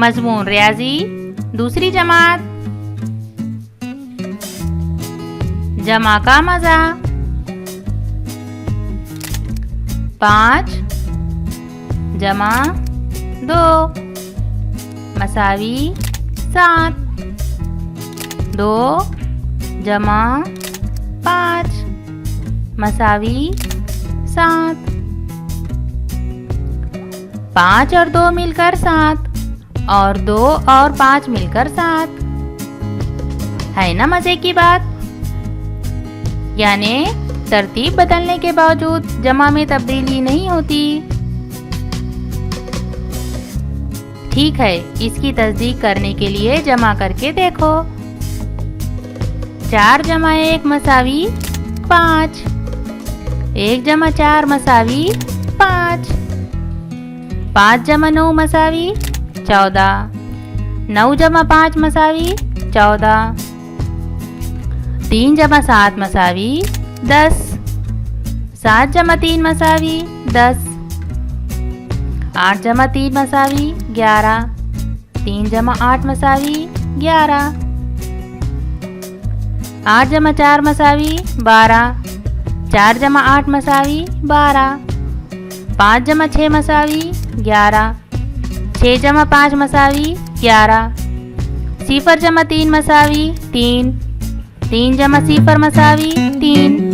मजमून रियाजी दूसरी जमात। जमा का मजा। 5 जमा 2 मसावी 7। 2 जमा 5 मसावी 7। 5 और 2 मिलकर 7 और 2 और 5 मिलकर 7। है ना मजे की बात। यानी तरतीब बदलने के बावजूद जमा में तब्दीली नहीं होती। ठीक है, इसकी तस्दीक करने के लिए जमा करके देखो। 4 जमा 1 मसावी 5। 1 जमा 4 मसावी 5। 5 जमा 9 मसावी 14। 9 जमा 5 मसावी 14। 3 जमा 7 मसावी 10। 7 जमा 3 मसावी 10। 8 जमा 3 मसावी 11। 3 जमा 8 मसावी 11। 8 जमा 4 मसावी 12। 4 जमा 8 मसावी 12। 5 जमा 6 मसावी 11। 6 जमा 5 मसावी 11। 0 जमा 3 मसावी 3। 3 जमा 0 मसावी 3।